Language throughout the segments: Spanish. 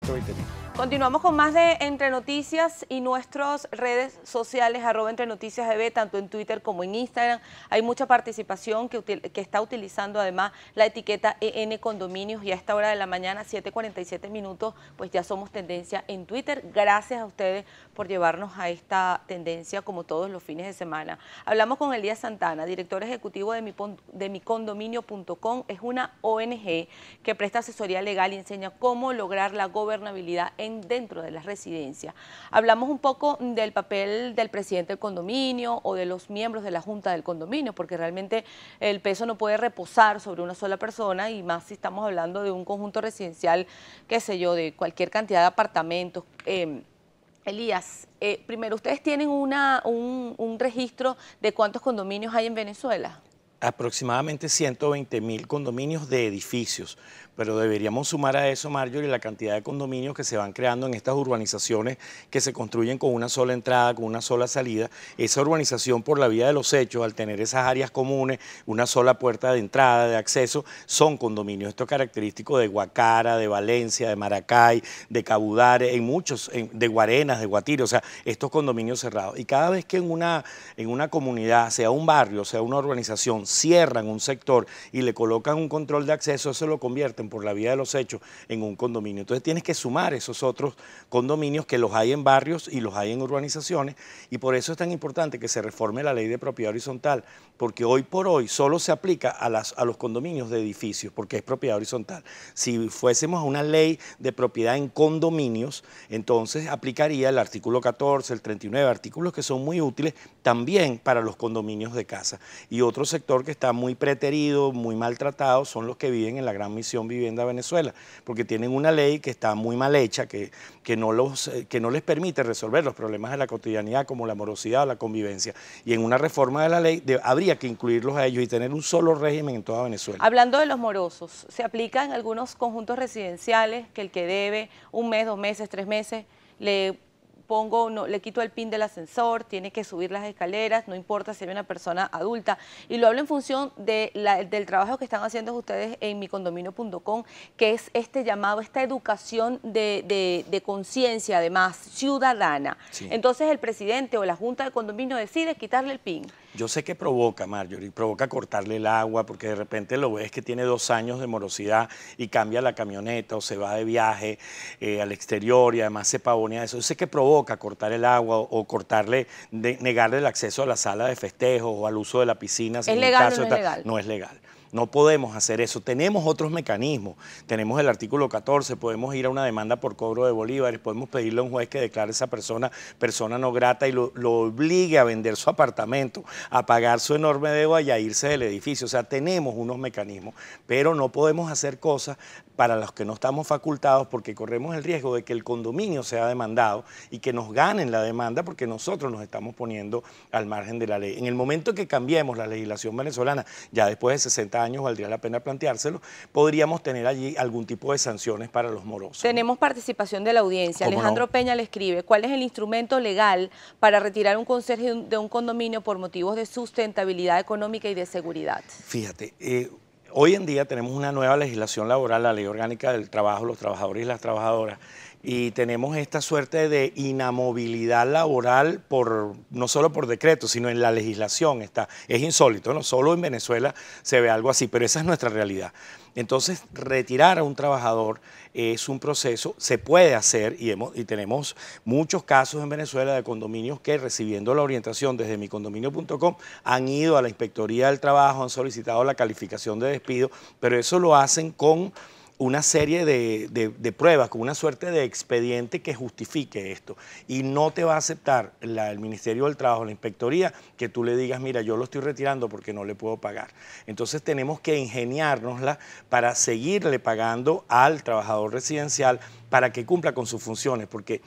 120.000. Continuamos con más de Entre Noticias y nuestras redes sociales, @EntreNoticiasEB, tanto en Twitter como en Instagram. Hay mucha participación que está utilizando además la etiqueta EN Condominios, y a esta hora de la mañana, 7:47 minutos, pues ya somos tendencia en Twitter. Gracias a ustedes por llevarnos a esta tendencia como todos los fines de semana. Hablamos con Elías Santana, director ejecutivo de micondominio.com. Es una ONG que presta asesoría legal y enseña cómo lograr la gobernabilidad dentro de las residencias. Hablamos un poco del papel del presidente del condominio o de los miembros de la junta del condominio, porque realmente el peso no puede reposar sobre una sola persona, y más si estamos hablando de un conjunto residencial, qué sé yo, de cualquier cantidad de apartamentos. Elías, primero, ¿ustedes tienen un registro de cuántos condominios hay en Venezuela? Aproximadamente 120.000 condominios de edificios, pero deberíamos sumar a eso, Marjorie, la cantidad de condominios que se van creando en estas urbanizaciones que se construyen con una sola entrada, con una sola salida. Esa urbanización, por la vía de los hechos, al tener esas áreas comunes, una sola puerta de entrada, de acceso, son condominios. Esto es característico de Guacara, de Valencia, de Maracay, de Cabudare, de Guarenas, de Guatire, o sea, estos condominios cerrados. Y cada vez que en una comunidad, sea un barrio, sea una urbanización, cierran un sector y le colocan un control de acceso, eso lo convierten por la vía de los hechos en un condominio. Entonces tienes que sumar esos otros condominios que los hay en barrios y los hay en urbanizaciones, y por eso es tan importante que se reforme la ley de propiedad horizontal, porque hoy por hoy solo se aplica a los condominios de edificios, porque es propiedad horizontal. Si fuésemos a una ley de propiedad en condominios, entonces aplicaría el artículo 14, el 39, artículos que son muy útiles también para los condominios de casa. Y otro sector que está muy preterido, muy maltratado, son los que viven en la Gran Misión Vivienda Venezuela, porque tienen una ley que está muy mal hecha, que no les permite resolver los problemas de la cotidianidad, como la morosidad o la convivencia. Y en una reforma de la ley habría que incluirlos a ellos y tener un solo régimen en toda Venezuela. Hablando de los morosos, se aplica en algunos conjuntos residenciales que el que debe un mes, 2 meses, 3 meses, le quito el pin del ascensor, tiene que subir las escaleras, no importa si hay una persona adulta. Y lo hablo en función del trabajo que están haciendo ustedes en micondominio.com, que es este llamado, esta educación de conciencia, además, ciudadana. Sí. Entonces el presidente o la junta de condominio decide quitarle el pin. Yo sé que provoca, Marjorie, provoca cortarle el agua, porque de repente lo ves que tiene 2 años de morosidad y cambia la camioneta o se va de viaje al exterior y además se pavonea eso. Yo sé que provoca cortar el agua o negarle el acceso a la sala de festejo o al uso de la piscina. ¿Es legal o no es legal? No es legal. No podemos hacer eso. Tenemos otros mecanismos. Tenemos el artículo 14, podemos ir a una demanda por cobro de bolívares, podemos pedirle a un juez que declare a esa persona no grata y lo obligue a vender su apartamento, a pagar su enorme deuda y a irse del edificio. O sea, tenemos unos mecanismos, pero no podemos hacer cosas para los que no estamos facultados, porque corremos el riesgo de que el condominio sea demandado y que nos ganen la demanda, porque nosotros nos estamos poniendo al margen de la ley. En el momento que cambiemos la legislación venezolana, ya después de 60 años valdría la pena planteárselo, podríamos tener allí algún tipo de sanciones para los morosos. Tenemos participación de la audiencia. Alejandro Peña le escribe: ¿cuál es el instrumento legal para retirar un conserje de un condominio por motivos de sustentabilidad económica y de seguridad? Fíjate, hoy en día tenemos una nueva legislación laboral, la Ley Orgánica del Trabajo, los trabajadores y las trabajadoras, y tenemos esta suerte de inamovilidad laboral no solo por decreto, sino en la legislación. Es insólito, ¿no? Solo en Venezuela se ve algo así, pero esa es nuestra realidad. Entonces, retirar a un trabajador es un proceso, se puede hacer, y tenemos muchos casos en Venezuela de condominios que, recibiendo la orientación desde micondominio.com, han ido a la Inspectoría del Trabajo, han solicitado la calificación de despido, pero eso lo hacen con una serie de pruebas, con una suerte de expediente que justifique esto. Y no te va a aceptar el Ministerio del Trabajo, la Inspectoría, que tú le digas: mira, yo lo estoy retirando porque no le puedo pagar. Entonces tenemos que ingeniárnosla para seguirle pagando al trabajador residencial para que cumpla con sus funciones, porque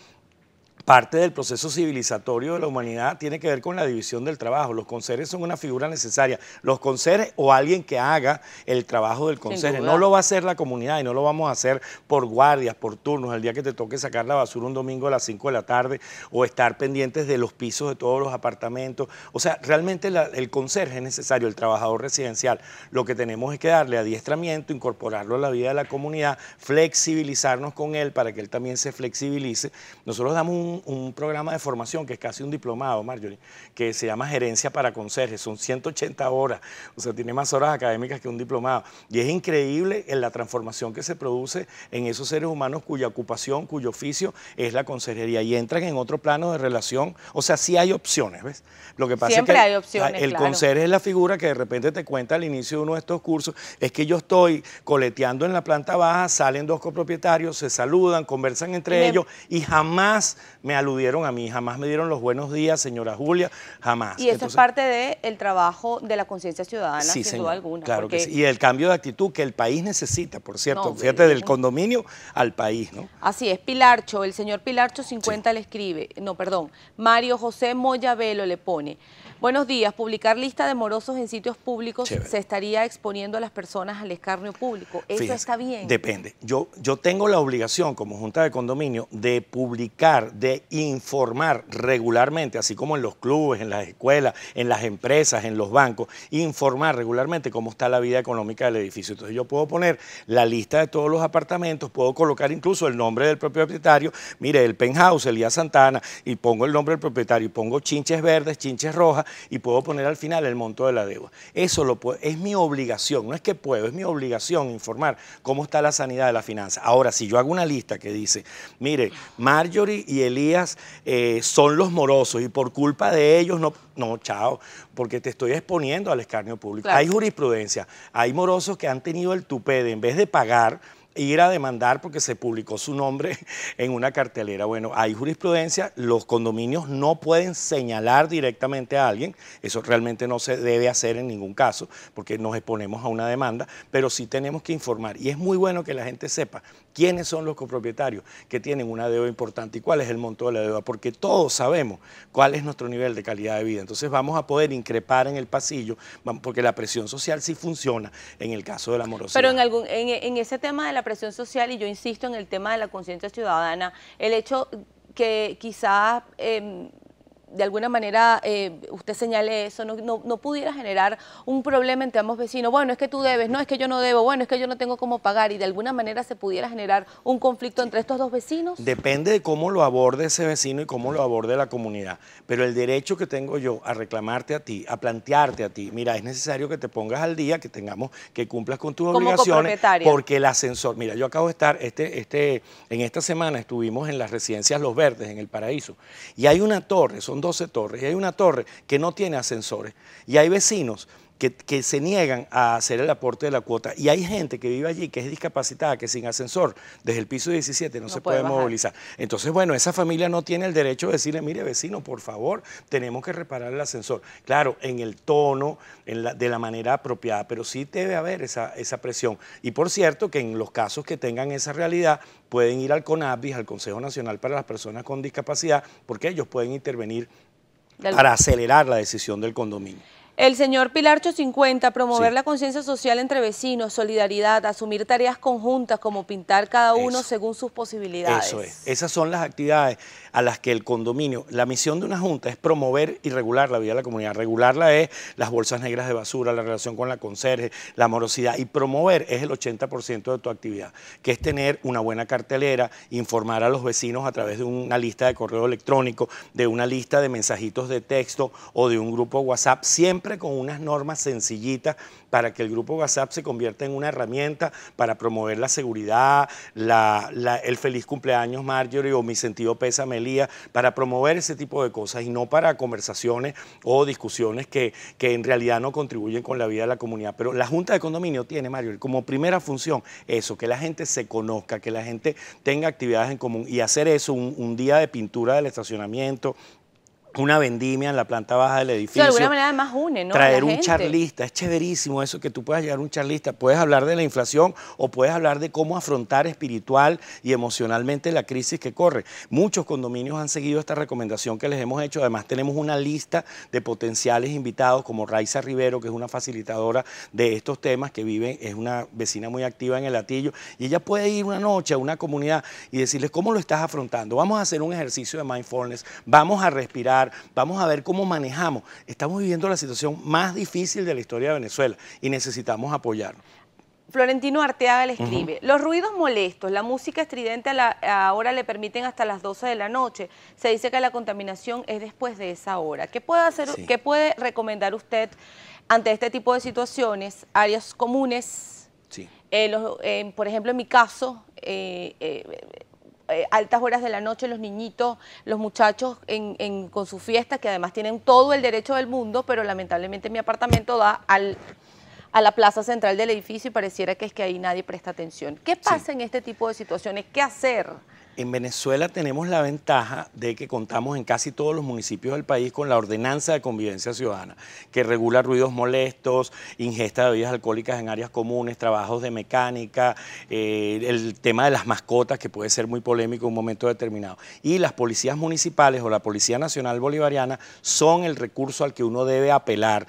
parte del proceso civilizatorio de la humanidad tiene que ver con la división del trabajo. Los conserjes son una figura necesaria. Los conserjes o alguien que haga el trabajo del conserje. No lo va a hacer la comunidad y no lo vamos a hacer por guardias, por turnos, el día que te toque sacar la basura un domingo a las 5 de la tarde o estar pendientes de los pisos de todos los apartamentos. O sea, realmente el conserje es necesario, el trabajador residencial. Lo que tenemos es que darle adiestramiento, incorporarlo a la vida de la comunidad, flexibilizarnos con él para que él también se flexibilice. Nosotros damos un programa de formación que es casi un diplomado, Marjorie, que se llama Gerencia para Conserjes. Son 180 horas, o sea, tiene más horas académicas que un diplomado. Y es increíble en la transformación que se produce en esos seres humanos cuya ocupación, cuyo oficio es la conserjería. Y entran en otro plano de relación. O sea, sí hay opciones, ¿ves? Lo que pasa Siempre es que hay opciones, el conserje es la figura que de repente te cuenta al inicio de uno de estos cursos, es que yo estoy coleteando en la planta baja, salen dos copropietarios, se saludan, conversan entre ellos y jamás me aludieron a mí, jamás me dieron los buenos días, señora Julia, jamás. Y eso es parte del trabajo de la conciencia ciudadana, sí, sin duda alguna. Claro que sí. Y el cambio de actitud que el país necesita, por cierto, no, fíjate, del condominio al país, ¿no? Así es, Pilarcho, el señor Pilarcho 50 le escribe, no, perdón, Mario José Moyavelo le pone: buenos días, publicar lista de morosos en sitios públicos se estaría exponiendo a las personas al escarnio público. ¿Eso está bien? Depende. Yo tengo la obligación como Junta de Condominio de publicar, de informar regularmente, así como en los clubes, en las escuelas, en las empresas, en los bancos, informar regularmente cómo está la vida económica del edificio. Entonces yo puedo poner la lista de todos los apartamentos, puedo colocar incluso el nombre del propio propietario, mire, el penthouse, Elías Santana, y pongo el nombre del propietario, y pongo chinches verdes, chinches rojas, y puedo poner al final el monto de la deuda. Eso es mi obligación, no es que puedo, es mi obligación informar cómo está la sanidad de la finanza. Ahora, si yo hago una lista que dice, mire, Marjorie y Elías son los morosos y por culpa de ellos no, chao, porque te estoy exponiendo al escarnio público. Claro. Hay jurisprudencia, hay morosos que han tenido el tupé de, en vez de pagar, ir a demandar porque se publicó su nombre en una cartelera. Bueno, hay jurisprudencia, los condominios no pueden señalar directamente a alguien, eso realmente no se debe hacer en ningún caso, porque nos exponemos a una demanda, pero sí tenemos que informar. Y es muy bueno que la gente sepa quiénes son los copropietarios que tienen una deuda importante y cuál es el monto de la deuda, porque todos sabemos cuál es nuestro nivel de calidad de vida. Entonces vamos a poder increpar en el pasillo, porque la presión social sí funciona en el caso de la morosidad. Pero en ese tema de la presión social, y yo insisto en el tema de la conciencia ciudadana, el hecho que quizás de alguna manera usted señale eso, no pudiera generar un problema entre ambos vecinos. Bueno, es que tú debes, no, es que yo no debo, bueno, es que yo no tengo cómo pagar, y de alguna manera se pudiera generar un conflicto entre estos dos vecinos. Depende de cómo lo aborde ese vecino y cómo lo aborde la comunidad, pero el derecho que tengo yo a reclamarte a ti, a plantearte a ti, mira, es necesario que te pongas al día, que cumplas con tus obligaciones, porque el ascensor, mira, yo acabo de estar, en esta semana estuvimos en las residencias Los Verdes, en El Paraíso, y hay una torre, son 12 torres, y hay una torre que no tiene ascensores, y hay vecinos que se niegan a hacer el aporte de la cuota, y hay gente que vive allí que es discapacitada, que sin ascensor desde el piso 17 no se puede movilizar. Entonces, bueno, esa familia no tiene el derecho de decirle, mire vecino, por favor, tenemos que reparar el ascensor. Claro, en el tono, de la manera apropiada, pero sí debe haber esa presión. Y por cierto, que en los casos que tengan esa realidad, pueden ir al CONAPDIS, al Consejo Nacional para las Personas con Discapacidad, porque ellos pueden intervenir para acelerar la decisión del condominio. El señor Pilarcho 50, promover la conciencia social entre vecinos, solidaridad, asumir tareas conjuntas como pintar cada uno según sus posibilidades. Eso es, esas son las actividades a las que el condominio, la misión de una junta es promover y regular la vida de la comunidad. Regularla es las bolsas negras de basura, la relación con la conserje, la morosidad, y promover es el 80% de tu actividad, que es tener una buena cartelera, informar a los vecinos a través de una lista de correo electrónico, de una lista de mensajitos de texto o de un grupo WhatsApp, siempre con unas normas sencillitas para que el grupo WhatsApp se convierta en una herramienta para promover la seguridad, el feliz cumpleaños Marjorie o mi sentido pésame Elías, para promover ese tipo de cosas y no para conversaciones o discusiones que en realidad no contribuyen con la vida de la comunidad. Pero la Junta de Condominio tiene, Marjorie, como primera función eso, que la gente se conozca, que la gente tenga actividades en común, y hacer eso un día de pintura del estacionamiento, una vendimia en la planta baja del Sí, edificio. de alguna manera además une, ¿no? Traer a la un gente. charlista, es chéverísimo eso, que tú puedas llegar a un charlista. Puedes hablar de la inflación o puedes hablar de cómo afrontar espiritual y emocionalmente la crisis que corre. Muchos condominios han seguido esta recomendación que les hemos hecho. Además tenemos una lista de potenciales invitados como Raiza Rivero, que es una facilitadora de estos temas, que vive, es una vecina muy activa en el Hatillo, y ella puede ir una noche a una comunidad y decirles cómo lo estás afrontando. Vamos a hacer un ejercicio de mindfulness, vamos a respirar, vamos a ver cómo manejamos. Estamos viviendo la situación más difícil de la historia de Venezuela y necesitamos apoyarnos. Florentino Arteaga le escribe, los ruidos molestos, la música estridente ahora le permiten hasta las 12 de la noche. Se dice que la contaminación es después de esa hora. ¿Qué puede hacer, qué puede recomendar usted ante este tipo de situaciones? Áreas comunes, Sí. Por ejemplo, en mi caso, altas horas de la noche, los niñitos, los muchachos con su fiesta, que además tienen todo el derecho del mundo, pero lamentablemente mi apartamento da a la plaza central del edificio y pareciera que es que ahí nadie presta atención. ¿Qué pasa en este tipo de situaciones? ¿Qué hacer? En Venezuela tenemos la ventaja de que contamos en casi todos los municipios del país con la Ordenanza de Convivencia Ciudadana, que regula ruidos molestos, ingesta de bebidas alcohólicas en áreas comunes, trabajos de mecánica, el tema de las mascotas, que puede ser muy polémico en un momento determinado. Y las policías municipales o la Policía Nacional Bolivariana son el recurso al que uno debe apelar.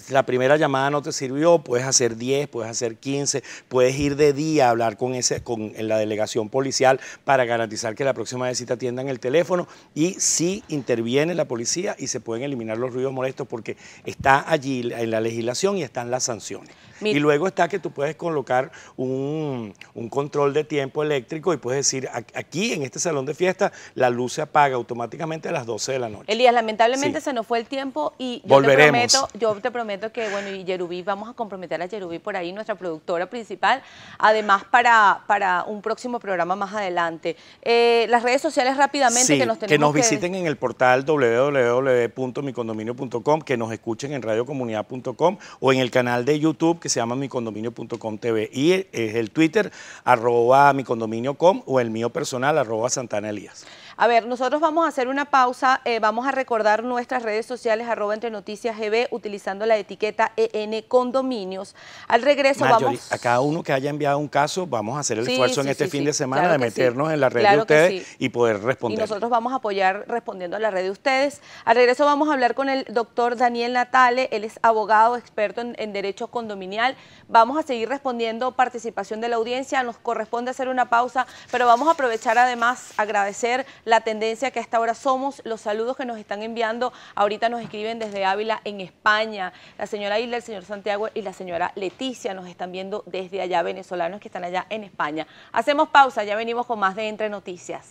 La primera llamada no te sirvió, puedes hacer 10, puedes hacer 15, puedes ir de día a hablar en la delegación policial para garantizar que la próxima vez sí te atiendan el teléfono, y sí interviene la policía y se pueden eliminar los ruidos molestos porque está allí en la legislación y están las sanciones. Y luego está que tú puedes colocar un control de tiempo eléctrico y puedes decir, aquí en este salón de fiesta la luz se apaga automáticamente a las 12 de la noche. Elías, lamentablemente Sí. se nos fue el tiempo y Volveremos. yo te prometo que, bueno, y Yerubí, vamos a comprometer a Yerubí por ahí, nuestra productora principal, además para un próximo programa más adelante. Las redes sociales rápidamente Sí, que nos tenemos que nos visiten en el portal www.micondominio.com, que nos escuchen en radiocomunidad.com o en el canal de YouTube que se llama micondominio.com TV, y el Twitter @micondominio.com o el mío personal @Santana Elías. A ver, nosotros vamos a hacer una pausa, vamos a recordar nuestras redes sociales @EntreNoticiasGB utilizando la etiqueta EN Condominios. Al regreso Marjorie, vamos... a cada uno que haya enviado un caso, vamos a hacer el esfuerzo en este fin de semana claro de que sí, meternos en la red claro de ustedes que sí. y poder responder. Y nosotros vamos a apoyar respondiendo a la red de ustedes. Al regreso vamos a hablar con el doctor Daniel Natale, él es abogado, experto en derecho condominial. Vamos a seguir respondiendo participación de la audiencia, nos corresponde hacer una pausa, pero vamos a aprovechar además agradecer la tendencia que a esta hora somos, los saludos que nos están enviando. Ahorita nos escriben desde Ávila, en España. La señora Hilda, el señor Santiago y la señora Leticia nos están viendo desde allá, venezolanos que están allá en España. Hacemos pausa, ya venimos con más de Entre Noticias.